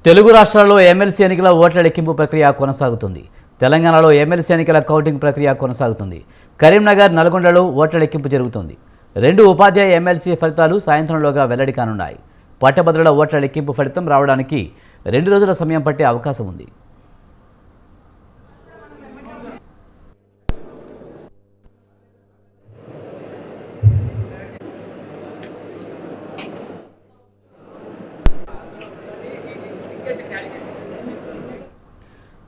తెలుగు రాష్ట్రాల్లో ఎమ్మెల్సీ ఎన్నికల ఓట్ల లెక్కింపు ప్రక్రియ కొనసాగుతుంది. తెలంగాణలో ఎమ్మెల్సీ ఎన్నికల కౌంటింగ్ ప్రక్రియ కొనసాగుతుంది. కరీంనగర్, నల్గొండలో ఓట్ల లెక్కింపు జరుగుతుంది. 2 ఉపాధ్యాయ ఎమ్మెల్సీ ఫలితాలు సాయంత్రంలోగా వెల్లడి కానున్నాయి. పట్టభద్రుల ఓట్ల లెక్కింపు ఫలితం రావడానికి 2 రోజుల సమయం పట్టే అవకాశం ఉంది.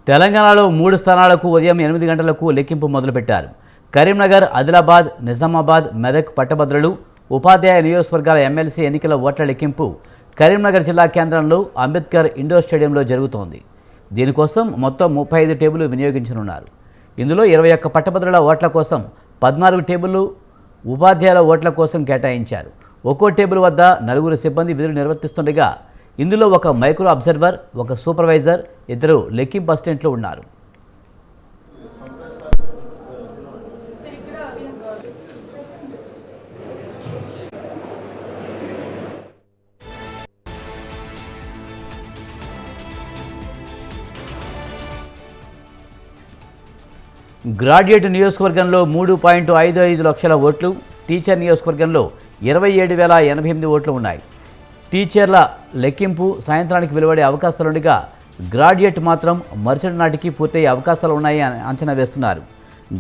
తెలంగాణలో 3 స్థానాలకు ఉదయం 8 గంటలకు లెక్కింపు మొదలుపెట్టారు. కరీంనగర్, ఆదిలాబాద్, నిజామాబాద్, మెదక్ పట్టభద్రులు, ఉపాధ్యాయ నియోజకవర్గాల ఎమ్మెల్సీ ఎన్నికల ఓట్ల లెక్కింపు కరీంనగర్ జిల్లా కేంద్రంలో అంబేద్కర్ ఇండోర్ స్టేడియంలో జరుగుతోంది. దీనికోసం మొత్తం 35 టేబుల్ వినియోగించనున్నారు. ఇందులో 21 పట్టభద్రుల ఓట్ల కోసం 14 టేబుళ్లు, ఉపాధ్యాయుల ఓట్ల కోసం కేటాయించారు. ఒక్కో టేబుల్ వద్ద 4 సిబ్బంది విధులు నిర్వర్తిస్తుండగా ఇందులో ఒక మైక్రో అబ్జర్వర్, ఒక సూపర్వైజర్, 2 లెక్కింపు అసిస్టెంట్లు ఉన్నారు. గ్రాడ్యుయేట్ నియోజకవర్గంలో 3.55 లక్షల ఓట్లు, టీచర్ నియోజకవర్గంలో 27,088 ఓట్లు ఉన్నాయి. టీచర్ల లెక్కింపు సాయంత్రానికి వెలువడే అవకాశాలుండగా గ్రాడ్యుయేట్ మాత్రం మరుసటి నాటికి పూర్తయ్యే అవకాశాలు ఉన్నాయి అని అంచనా వేస్తున్నారు.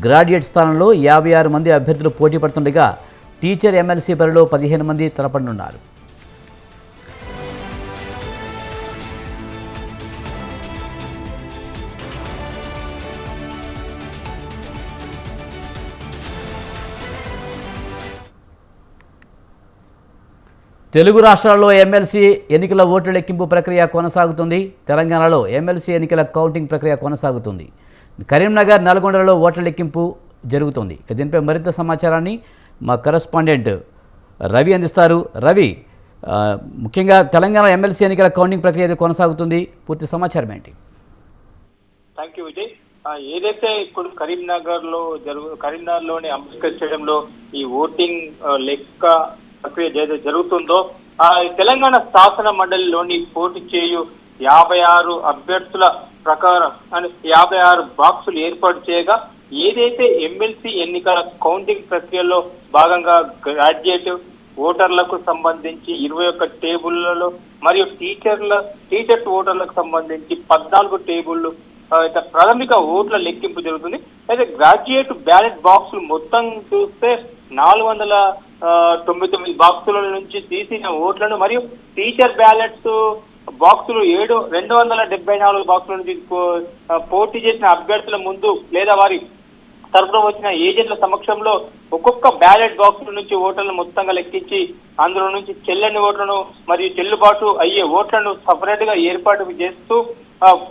గ్రాడ్యుయేట్ స్థానంలో 56 మంది అభ్యర్థులు పోటీ పడుతుండగా టీచర్ ఎమ్మెల్సీ బరిలో 15 మంది తలపడనున్నారు. తెలుగు రాష్ట్రాల్లో ఎమ్మెల్సీ ఎన్నికల ఓట్ల లెక్కింపు ప్రక్రియ కొనసాగుతుంది. తెలంగాణలో ఎమ్మెల్సీ ఎన్నికల కౌంటింగ్ ప్రక్రియ కొనసాగుతుంది. కరీంనగర్, నల్గొండలో ఓట్ల లెక్కింపు జరుగుతుంది. దీనిపై మరింత సమాచారాన్ని మా కరెస్పాండెంట్ రవి అందిస్తారు. రవి, ముఖ్యంగా తెలంగాణ ఎమ్మెల్సీ ఎన్నికల కౌంటింగ్ ప్రక్రియ కొనసాగుతుంది. పూర్తి సమాచారం ఏంటి? Thank you Vijay. ఏదైతే ఇప్పుడు కరీంనగర్లోని అంబేద్కర్ స్టేడియంలో ఈ ఓటింగ్ లెక్క ప్రక్రియ జరుగుతుందో తెలంగాణ శాసన మండలిలోని పోటీ చేయు 56 అభ్యర్థుల ప్రకారం 56 బాక్సులు ఏర్పాటు చేయగా ఏదైతే ఎమ్మెల్సీ ఎన్నికల కౌంటింగ్ ప్రక్రియలో భాగంగా గ్రాడ్యుయేట్ ఓటర్లకు సంబంధించి 21 టేబుళ్లలో మరియు టీచర్స్ ఓటర్లకు సంబంధించి 14 టేబుళ్లు ప్రాథమిక ఓట్ల లెక్కింపు జరుగుతుంది. అయితే గ్రాడ్యుయేట్ బ్యాలెట్ బాక్సులు మొత్తం చూస్తే 499 బాక్సుల నుంచి తీసిన ఓట్లను మరియు టీచర్ బ్యాలెట్స్ బాక్సులు 274 బాక్సుల నుంచి పోటీ చేసిన అభ్యర్థుల ముందు లేదా వారి తరఫున వచ్చిన ఏజెంట్ల సమక్షంలో ఒక్కొక్క బ్యాలెట్ బాక్సుల నుంచి ఓట్లను మొత్తంగా లెక్కించి అందులో నుంచి చెల్లని ఓట్లను మరియు చెల్లుబాటు అయ్యే ఓట్లను సపరేట్ గా ఏర్పాటు చేస్తూ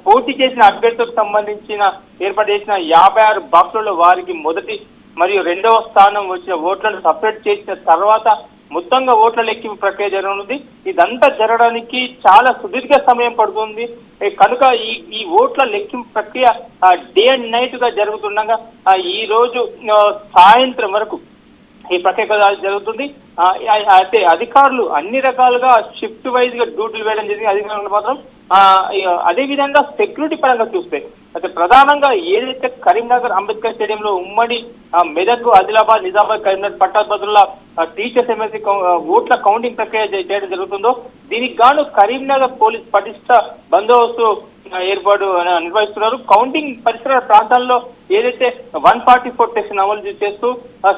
పోటీ చేసిన అభ్యర్థులకు సంబంధించిన ఏర్పాటు చేసిన 56 బాక్సులలో వారికి మొదటి మరియు 2వ స్థానం వచ్చిన ఓట్లను సపరేట్ చేసిన తర్వాత మొత్తంగా ఓట్ల లెక్కింపు ప్రక్రియ జరగనుంది. ఇదంతా జరగడానికి చాలా సుదీర్ఘ సమయం పడుతుంది కనుక ఈ ఓట్ల లెక్కింపు ప్రక్రియ డే అండ్ నైట్ గా జరుగుతుండగా ఈ రోజు సాయంత్రం వరకు ఈ ప్రక్రియ జరుగుతుంది. అయితే అధికారులు అన్ని రకాలుగా షిఫ్ట్ వైజ్ గా డ్యూటీలు వేయడం జరిగింది. అధికారులు మాత్రం అదే విధంగా సెక్యూరిటీ పరంగా చూస్తే అయితే ప్రధానంగా ఏదైతే కరీంనగర్ అంబేద్కర్ స్టేడియంలో ఉమ్మడి మెదక్, ఆదిలాబాద్, నిజామాబాద్, కరీంనగర్ పట్టభద్రుల టీచర్స్ ఎమ్మెల్సీ ఓట్ల కౌంటింగ్ ప్రక్రియ చేయడం జరుగుతుందో దీనికి గాను కరీంనగర్ పోలీస్ పటిష్ట బందోబస్తు ఏర్పాటు నిర్వహిస్తున్నారు. కౌంటింగ్ పరిసర ప్రాంతాల్లో ఏదైతే 144 సెక్షన్ అమలు చేస్తూ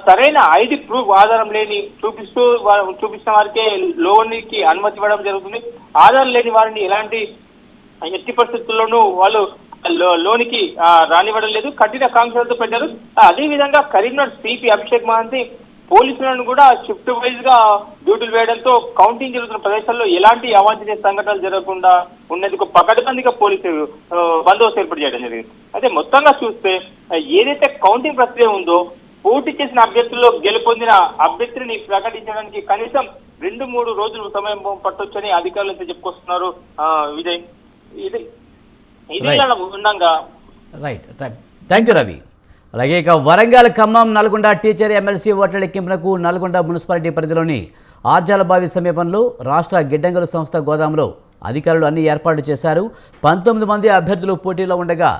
సరైన ఐడి ప్రూఫ్ ఆధారం లేని చూపిస్తున్న వారికే లోనికి అనుమతి ఇవ్వడం జరుగుతుంది. ఆధారం లేని వారిని ఎట్టి పరిస్థితుల్లోనూ వాళ్ళు లోనికి రానివ్వడం లేదు. కఠిన కాంక్షలతో పెట్టారు. అదేవిధంగా కరీంనగర్ సిపి అభిషేక్ మహంతి పోలీసులను కూడా షిఫ్ట్ వైజ్ గా డ్యూటీలు వేయడంతో కౌంటింగ్ జరుగుతున్న ప్రదేశాల్లో ఎలాంటి అవాంఛనీయ సంఘటనలు జరగకుండా ఉన్నందుకు పకడ్బందీగా పోలీసులు బందోబస్తు ఏర్పాటు చేయడం జరిగింది. అయితే మొత్తంగా చూస్తే ఏదైతే కౌంటింగ్ ప్రక్రియ ఉందో పోటీ చేసిన అభ్యర్థుల్లో గెలుపొందిన అభ్యర్థిని ప్రకటించడానికి కనీసం 2-3 రోజులు సమయం పట్టొచ్చని అధికారులు అయితే చెప్పుకొస్తున్నారు. విజయ్, ఇది ఉండగా రైట్. Thank you Ravi. అలాగే ఇక వరంగల్, ఖమ్మం, నల్గొండ టీచర్ ఎమ్మెల్సీ ఓట్ల లెక్కింపునకు నల్గొండ మున్సిపాలిటీ పరిధిలోని ఆర్జాలబావి సమీపంలో రాష్ట్ర గిడ్డంగుల సంస్థ గోదాంలో అధికారులు అన్ని ఏర్పాట్లు చేశారు. 19 మంది అభ్యర్థులు పోటీలో ఉండగా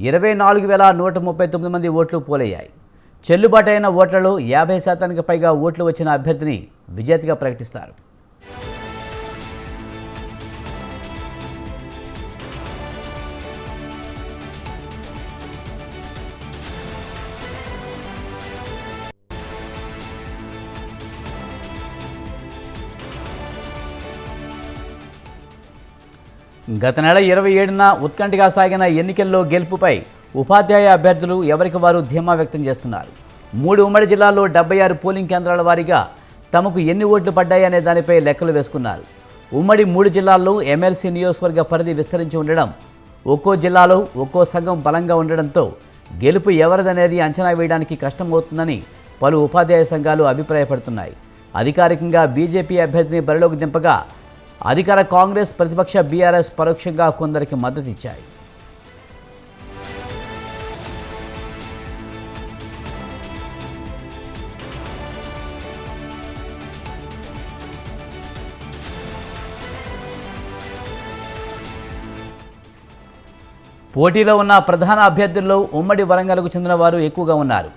24,139 మంది ఓట్లు పోలయ్యాయి. చెల్లుబాటైన ఓట్లలో 50% పైగా ఓట్లు వచ్చిన అభ్యర్థిని విజేతగా ప్రకటిస్తారు. గత నెల 27న ఉత్కంఠగా సాగిన ఎన్నికల్లో గెలుపుపై ఉపాధ్యాయ అభ్యర్థులు ఎవరికి వారు ధీమా వ్యక్తం చేస్తున్నారు. 3 ఉమ్మడి జిల్లాల్లో 76 పోలింగ్ కేంద్రాల వారీగా తమకు ఎన్ని ఓట్లు పడ్డాయనే దానిపై లెక్కలు వేసుకున్నారు. ఉమ్మడి 3 జిల్లాల్లో ఎమ్మెల్సీ నియోజకవర్గ పరిధి విస్తరించి ఉండడం, ఒక్కో జిల్లాలో ఒక్కో సంఘం బలంగా ఉండడంతో గెలుపు ఎవరిదనేది అంచనా వేయడానికి కష్టమవుతుందని పలు ఉపాధ్యాయ సంఘాలు అభిప్రాయపడుతున్నాయి. అధికారికంగా బీజేపీ అభ్యర్థిని బరిలోకి దింపగా అధికార కాంగ్రెస్, ప్రతిపక్ష బీఆర్ఎస్ పరోక్షంగా కొందరికి మద్దతు ఇచ్చాయి. పోటీలో ఉన్న ప్రధాన అభ్యర్థుల్లో ఉమ్మడి వరంగల్కు చెందిన వారు ఎక్కువగా ఉన్నారు.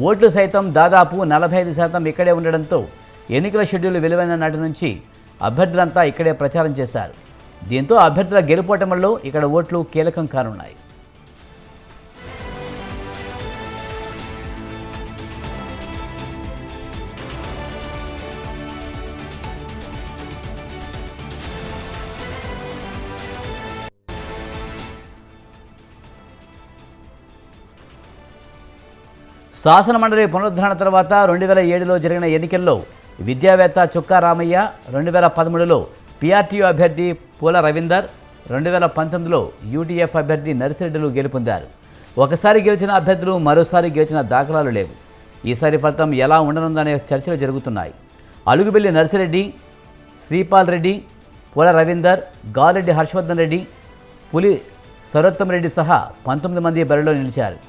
ఓట్లు సైతం దాదాపు 45% ఇక్కడే ఉండడంతో ఎన్నికల షెడ్యూల్ వెలువైన నాటి నుంచి అభ్యర్థులంతా ఇక్కడే ప్రచారం చేశారు. దీంతో అభ్యర్థుల గెలుపోటముల్లో ఇక్కడ ఓట్లు కీలకం కానున్నాయి. శాసనమండలి పునరుద్ధరణ తర్వాత 2007లో జరిగిన ఎన్నికల్లో విద్యావేత్త చుక్కా రామయ్య, 2013లో పీఆర్టీయూ అభ్యర్థి పూల రవీందర్, 2019లో యూటీఎఫ్ అభ్యర్థి నర్సిరెడ్డిలు గెలుపొందారు. ఒకసారి గెలిచిన అభ్యర్థులు మరోసారి గెలిచిన దాఖలాలు లేవు. ఈసారి ఫలితం ఎలా ఉండనుందనే చర్చలు జరుగుతున్నాయి. అలుగుబెల్లి నర్సిరెడ్డి, శ్రీపాల్ రెడ్డి, పూల రవీందర్, గారెడ్డి హర్షవర్ధన్ రెడ్డి, పులి సరోత్తం రెడ్డి సహా 19 మంది బరిలో నిలిచారు.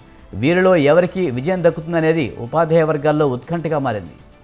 వీరిలో ఎవరికి విజయం దక్కుతుందనేది ఉపాధ్యాయ వర్గాల్లో ఉత్కంఠగా మారింది.